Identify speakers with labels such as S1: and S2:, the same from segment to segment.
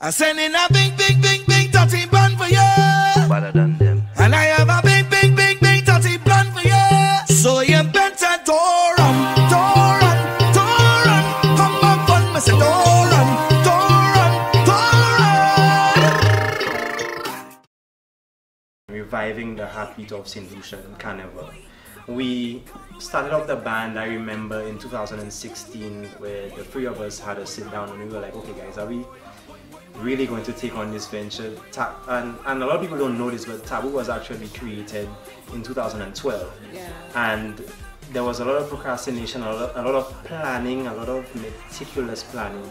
S1: I send in a big, big, big, big dirty bun for you.
S2: Better than them.
S1: And I have a big, big, big, big dirty bun for you. So you better don't run, don't run, don't run. Come back on me, say don't run, don't run, don't run.
S3: Reviving the heartbeat of St. Lucia Carnival. We started off the band, I remember, in 2016, where the three of us had a sit down and we were like, okay guys, are we really going to take on this venture? And a lot of people don't know this, but Tabu was actually created in 2012.
S4: Yeah.
S3: And there was a lot of procrastination, a lot of planning, a lot of meticulous planning.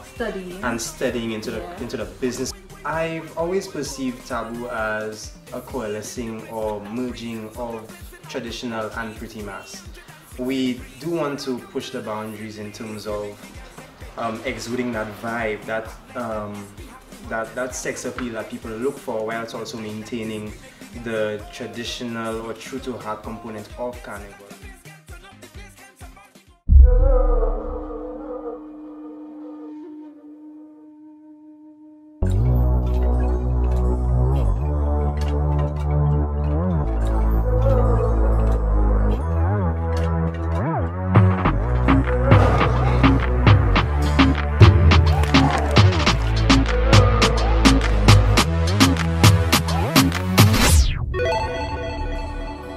S3: Studying into the business. I've always perceived Tabu as a coalescing or merging of traditional and pretty mass. We do want to push the boundaries in terms of exuding that vibe, that sex appeal that people look for, whilst also maintaining the traditional or true to heart component of Carnival.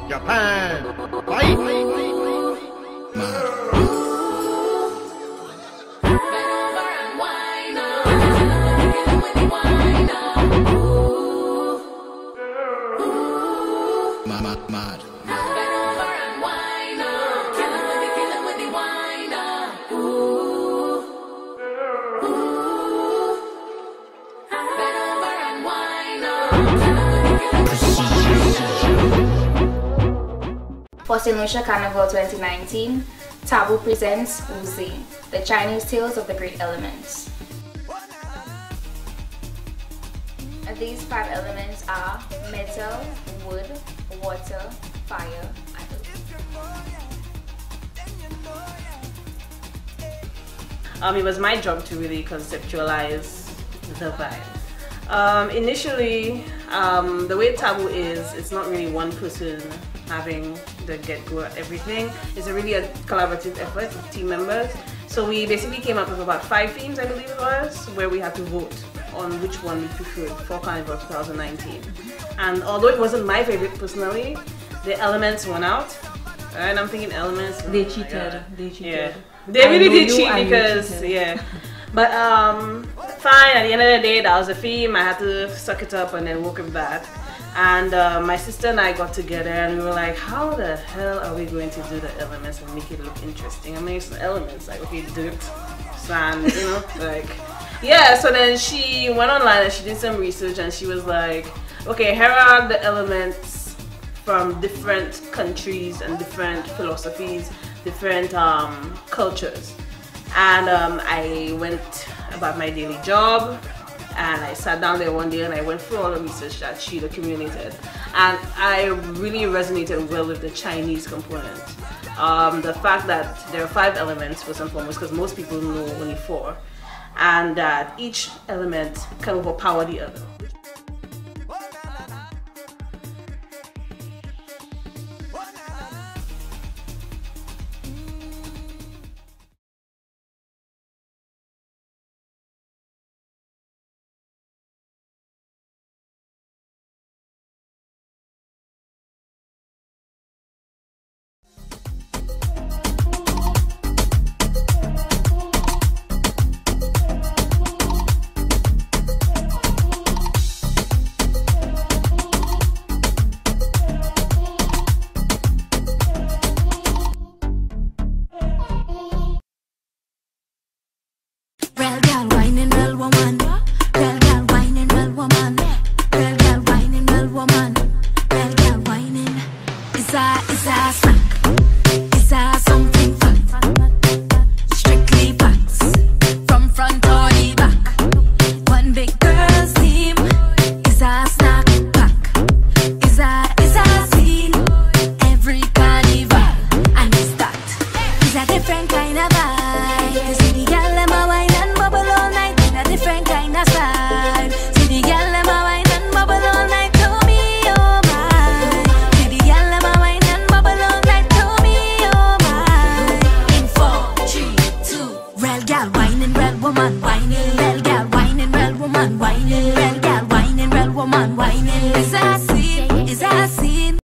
S1: Japan, fight! Mad.
S5: For St. Lucia Carnival 2019, Tabu presents WU-XING, the Chinese tales of the great elements. These 5 elements are metal, wood, water, fire, and earth.
S4: It was my job to really conceptualize the vibe. Initially, the way Tabu is, it's not really one person having the get-go at everything. It's really a collaborative effort with team members. So we basically came up with about 5 themes, I believe it was, where we had to vote on which one we preferred for Carnival 2019. And although it wasn't my favorite personally, the elements won out. And I'm thinking elements.
S6: They cheated. They cheated.
S4: Yeah. They really did cheat because, yeah. But fine, at the end of the day, that was a theme. I had to suck it up and then work with that. And my sister and I got together and we were like, how the hell are we going to do the elements and make it look interesting? I mean, it's elements, like, okay, dirt, sand, you know, like, yeah. So then she went online and she did some research and she was like, okay, here are the elements from different countries and different philosophies, different cultures. And I went about my daily job and I sat down there one day and I went through all the research that she accumulated, and I really resonated well with the Chinese component. The fact that there are 5 elements first and foremost, because most people know only 4, and that each element can overpower the other.
S1: whining. Is that scene? Is that scene?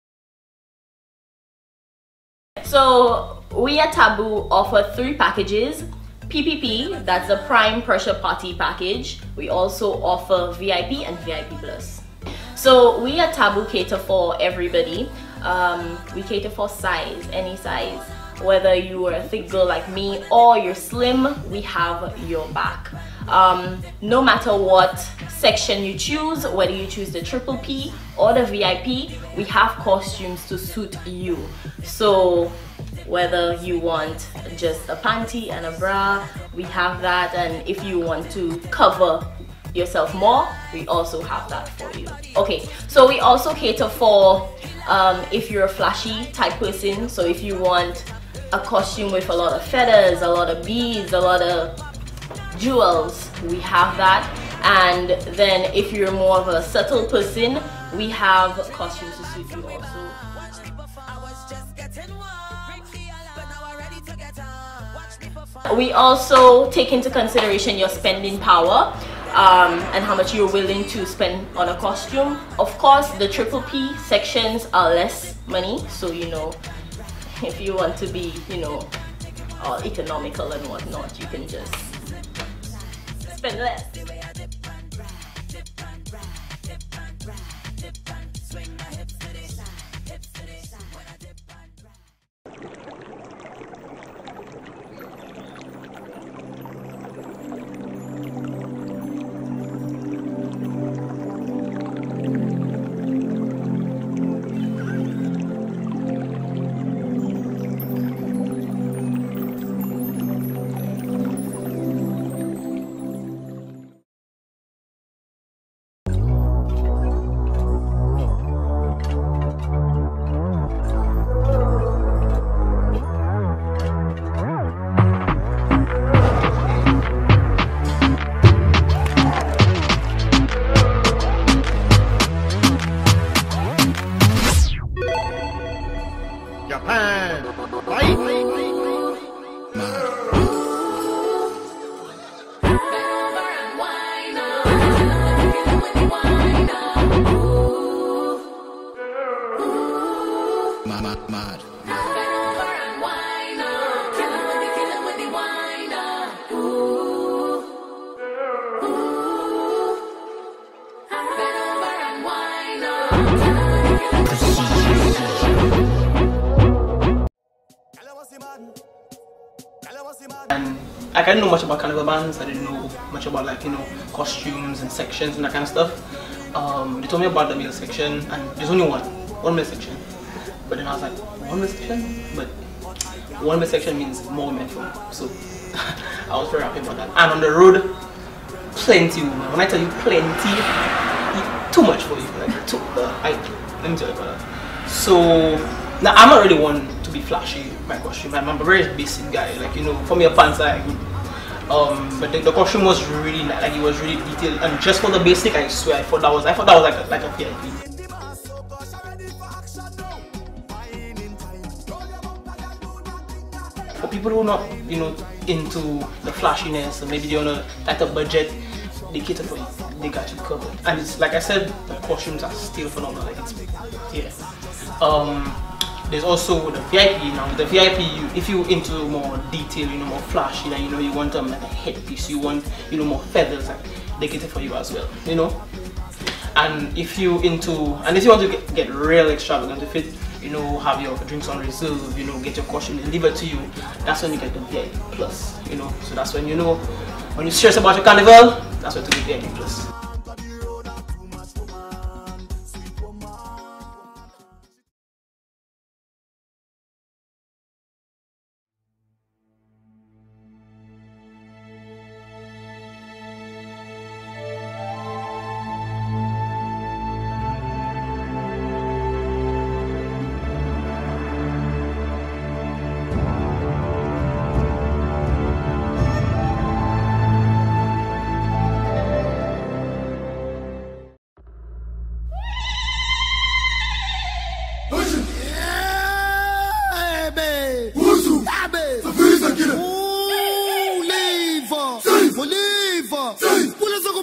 S2: So we at Taboo offer 3 packages. PPP, that's the Prime Pressure Party package. We also offer VIP and VIP Plus. So we at Taboo cater for everybody. We cater for size, any size. Whether you are a thick girl like me or you're slim, we have your back. No matter what section you choose, whether you choose the triple P or the VIP, we have costumes to suit you. So whether you want just a panty and a bra, we have that, and if you want to cover yourself more, we also have that for you. Okay, so we also cater for if you're a flashy type person. So if you want a costume with a lot of feathers, a lot of beads, a lot of jewels, we have that. And then if you're more of a subtle person, we have costumes to suit you also. We also take into consideration your spending power and how much you're willing to spend on a costume. Of course, the triple P sections are less money, so you know, if you want to be, you know, all economical and whatnot, you can just spend less.
S6: And like, I didn't know much about carnival bands. I didn't know much about, like, you know, costumes and sections and that kind of stuff. They told me about the male section, and there's only one male section. But then I was like, one male section? But one male section means more women for me. So I was very happy about that. And on the road, plenty women. When I tell you plenty, too much for you. Like, let me tell you about that. So now I'm not really one to be flashy my costume. I'm a very basic guy. Like, you know, for me a pants are good. But the costume was really nice. Like, it was really detailed. And just for the basic, I swear, I thought that was like a VIP. For people who are not, you know, into the flashiness, or maybe they're on a tighter budget, they cater for you. They got you covered. And it's like I said, the costumes are still phenomenal. Like, it's, yeah. There's also the VIP. Now the VIP, if you're into more detail, you know, more flashy, like, you know, you want like a headpiece, you want, you know, more feathers, like, they cater for you as well, you know. And if you want to get real extravagant with it, you know, have your drinks on reserve, you know, get your costume delivered to you, that's when you get the VIP plus, you know. So that's when, you know, when you're serious about your carnival, that's when to get VIP plus.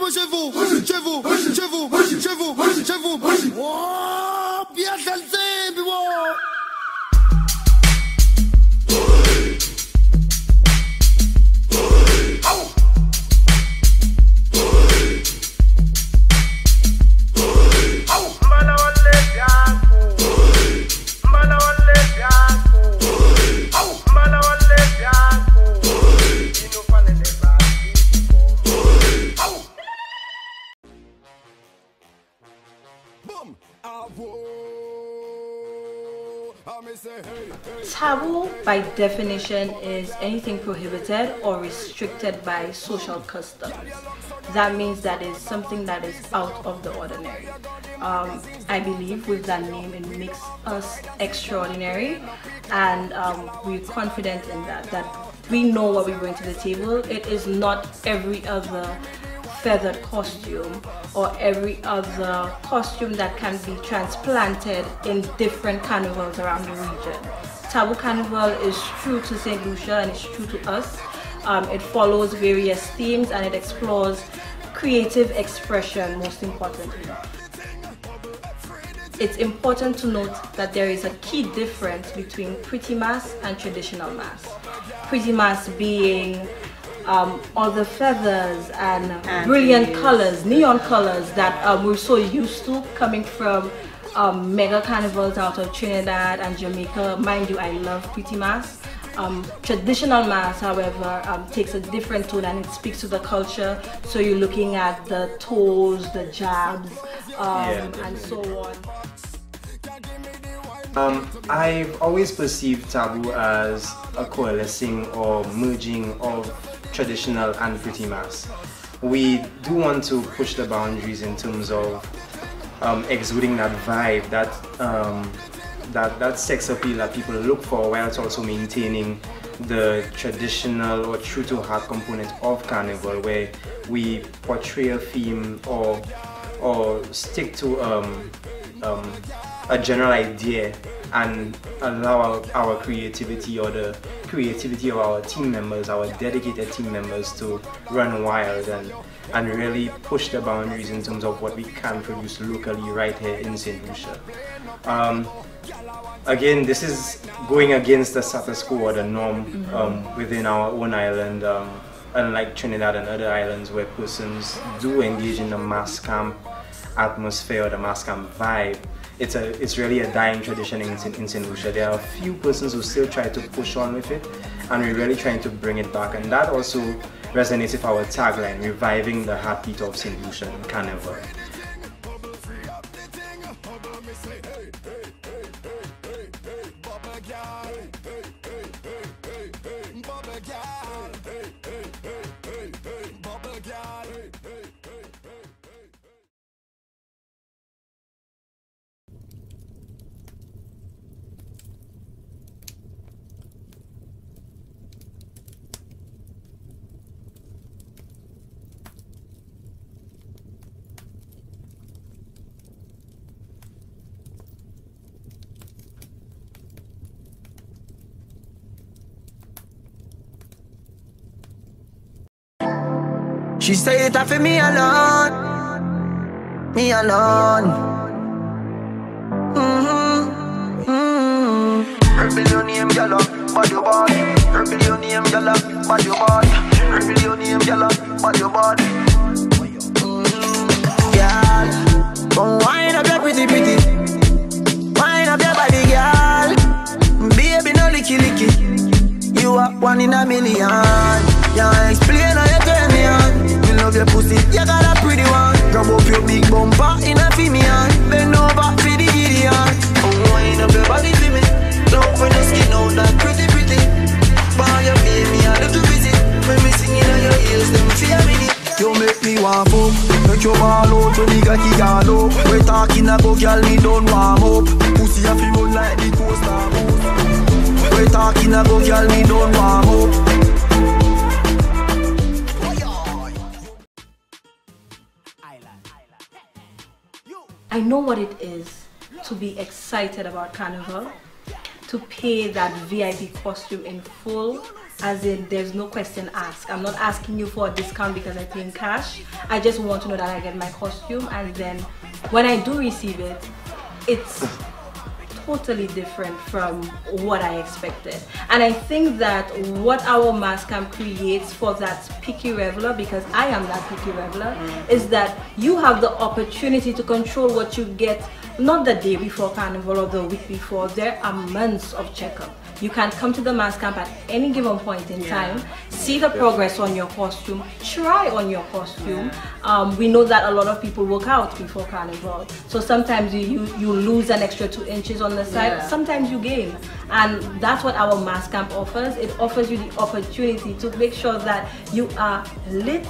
S1: moi chez vous, chez vous, chez vous, chez vous, chez vous. Oh, bien salté, puis bon.
S2: Taboo, by definition, is anything prohibited or restricted by social customs. That means that is something that is out of the ordinary. I believe with that name it makes us extraordinary, and we're confident in that we know what we bring to the table. It is not every other feathered costume or every other costume that can be transplanted in different carnivals around the region. TABOO Carnival is true to St. Lucia and it's true to us. It follows various themes and it explores creative expression, most importantly. It's important to note that there is a key difference between pretty mass and traditional mass. Pretty mass being all the feathers and brilliant colors, neon colors that we're so used to coming from mega carnivals out of Trinidad and Jamaica. Mind you, I love pretty mass. Traditional mass, however, takes a different tone and it speaks to the culture. So you're looking at the toes, the jabs, and so on.
S3: I've always perceived Taboo as a coalescing or merging of traditional and pretty mass. We do want to push the boundaries in terms of exuding that vibe, that sex appeal that people look for, while it's also maintaining the traditional or true to heart component of Carnival, where we portray a theme or stick to a general idea and allow our creativity or the creativity of our team members, our dedicated team members, to run wild and really push the boundaries in terms of what we can produce locally right here in St. Lucia. Again, this is going against the status quo or the norm within our own island, unlike Trinidad and other islands where persons do engage in the mass camp atmosphere or the mass camp vibe. It's really a dying tradition in St. Lucia. There are a few persons who still try to push on with it, and we're really trying to bring it back, and that also resonates with our tagline, reviving the heartbeat of St. Lucia Carnival.
S1: She say it for me alone, me alone. Her billionaire gyal bad your body. Her billionaire gyal bad your body. Her billionaire gyal bad your body. Gyal, come wind up your pretty. Wind up your body, gyal. Baby, no licky. You are one in a million. Can't explain how you turn me on. You love your pussy, you got a pretty one. Grab up your big bumper in a female. Bend over for the Gideon. Wind up your body for me. Love when your skin out that pretty. Buy your baby a little busy. When me singing on your ears, them feel me. You make me warm up. Make your ball out to nigga he got up. We talking about girl me don't warm up. Pussy a feel run like the coaster boost. We talking about girl me don't warm up.
S2: I know what it is to be excited about Carnival, to pay that VIP costume in full,
S7: as in there's no question asked. I'm not asking you for a discount because I pay in cash. I just want to know that I get my costume, and then when I do receive it, it's totally different from what I expected. And I think that what our mass camp creates for that picky reveler, because I am that picky reveler, is that you have the opportunity to control what you get, not the day before Carnival or the week before. There are months of checkup. You can come to the mass camp at any given point in time, see the progress on your costume, try on your costume. We know that a lot of people work out before Carnival, so sometimes you lose an extra 2 inches on the side, sometimes you gain, and that's what our mass camp offers. It offers you the opportunity to make sure that you are lit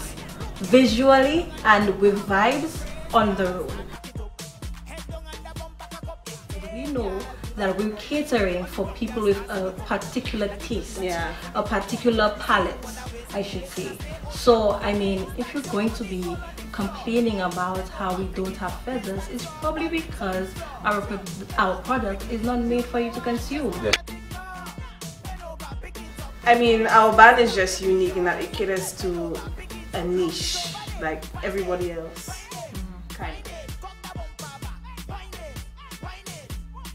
S7: visually and with vibes on the road. We know that we're catering for people with a particular taste, a particular palette, I should say. So, I mean, if you're going to be complaining about how we don't have feathers, it's probably because our product is not made for you to consume.
S4: I mean, our band is just unique in that it caters to a niche like everybody else. Kind of.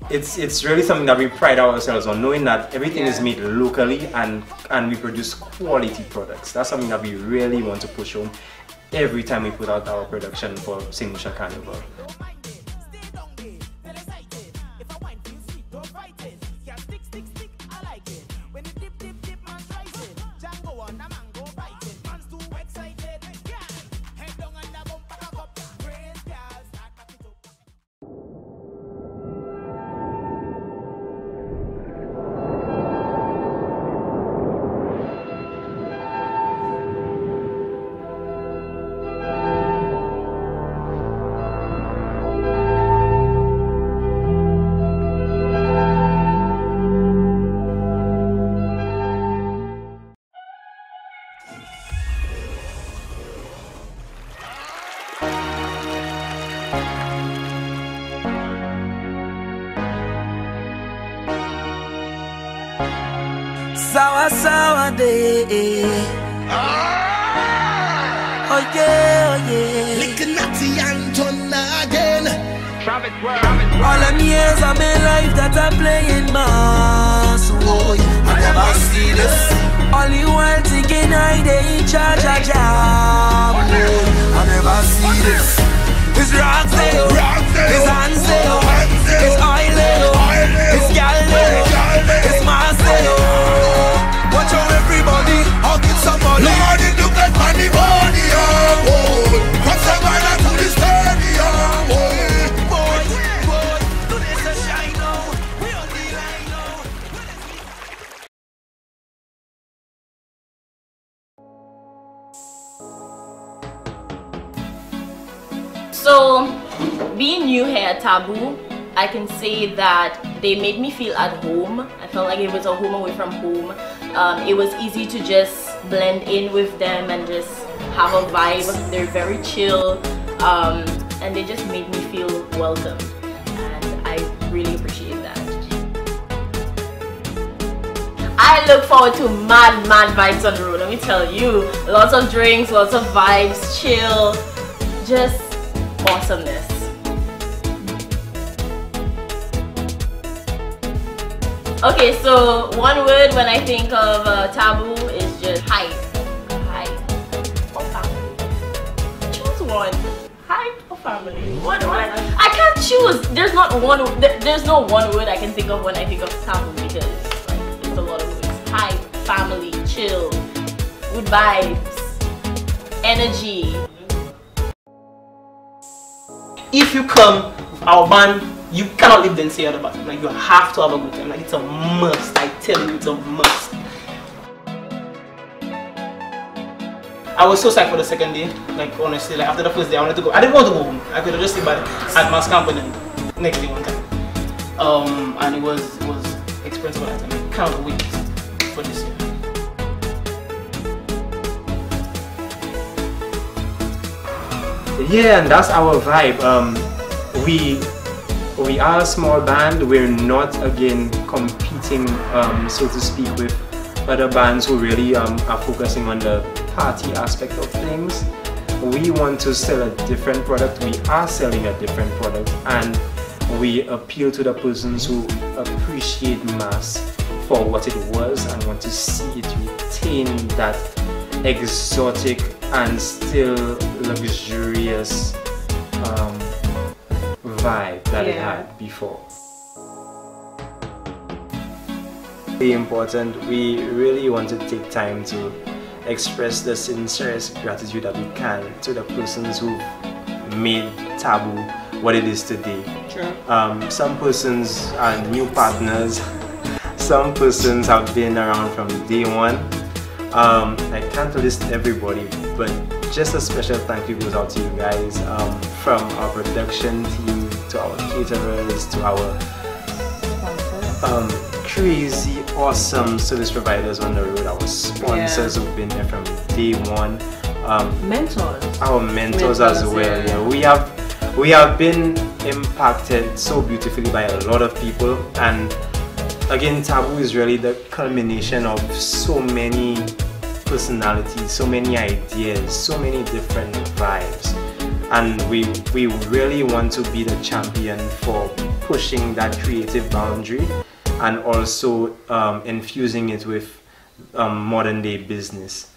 S3: It's really something that we pride ourselves on, knowing that everything is made locally and we produce quality products. That's something that we really want to push home every time we put out our production for St. Lucia Carnival.
S1: Sour day. Oh yeah, oh yeah.
S8: Licknati Anton again.
S1: All them years of my life that I'm playing mass. Oh, I never see this. Only one thinking I they in charge of jam. Oh, I never see this. It's rock sale, it's hand sale, it's oil sale, it's gal sale, it's mass sale. Watch out everybody, I'll get some money.
S8: Lord, it look like pandemonium. From Savannah to the stadium.
S1: Boy, do this a shine now. We on the line now.
S2: So, being new here at Tabu, I can say that they made me feel at home. I felt like it was a home away from home. It was easy to just blend in with them and just have a vibe. They're very chill, and they just made me feel welcome, and I really appreciate that. I look forward to mad vibes on the road, let me tell you. Lots of drinks, lots of vibes, chill, just awesomeness. Okay, so one word when I think of Tabu is just hype. Hype or family. Choose one. Hype or family. What? I can't choose. There's not one. There's no one word I can think of when I think of Tabu, because like it's a lot of words. Hype, family, chill, good vibes, energy.
S6: If you come with our band, you cannot live then say other band. Like, you have to have a good time. Like, it's a must. I tell you, it's a must. I was so psyched for the second day. Like, honestly, like after the first day, I wanted to go. I didn't want to go home. I could have just stayed at mass camp and then next day one time. And it was experience of a lifetime. I can't wait for this year.
S3: Yeah, and that's our vibe. We are a small band. We're not again competing, so to speak, with other bands who really are focusing on the party aspect of things. We want to sell a different product. We are selling a different product, and we appeal to the persons who appreciate mass for what it was and want to see it retain that exotic and still luxurious vibe that it had before. Very important, we really want to take time to express the sincerest gratitude that we can to the persons who made Taboo what it is today.
S6: Sure.
S3: Some persons are new partners, some persons have been around from day one. I can't list everybody, but just a special thank you goes out to you guys, from our production team to our caterers to our crazy awesome service providers on the road, our sponsors who've been there from day one,
S7: mentors,
S3: our mentors as well. Yeah, we have been impacted so beautifully by a lot of people, and again, Taboo is really the culmination of so many personalities, so many ideas, so many different vibes, and we really want to be the champion for pushing that creative boundary and also infusing it with modern day business.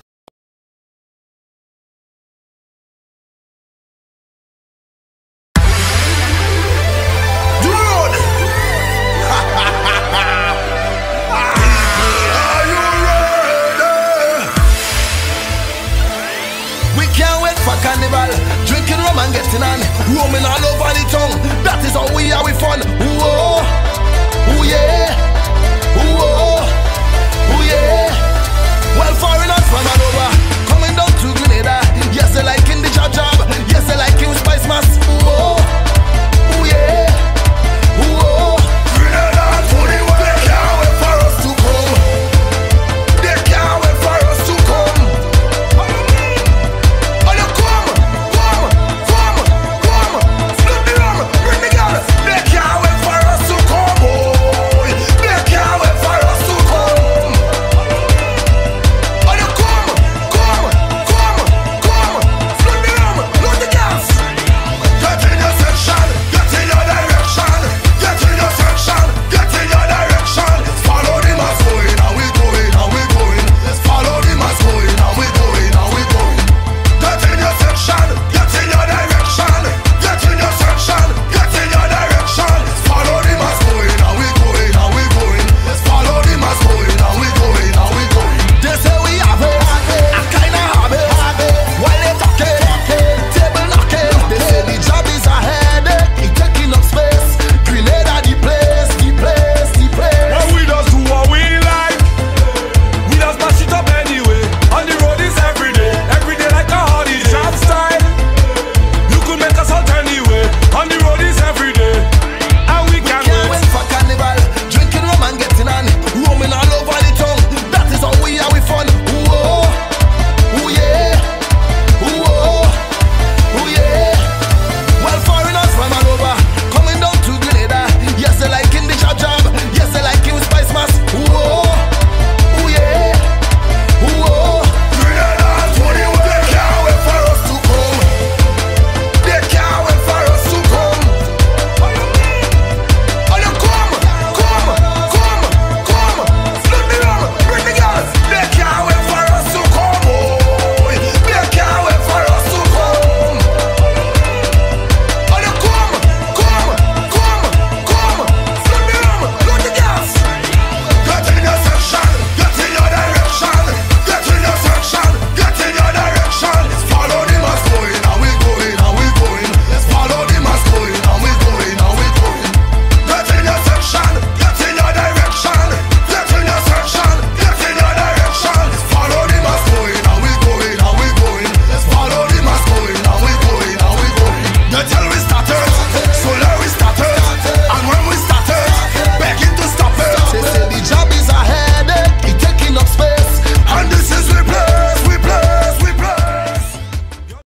S8: Carnival, drinking rum and getting on, roaming all over the town. That is how we are, we fun.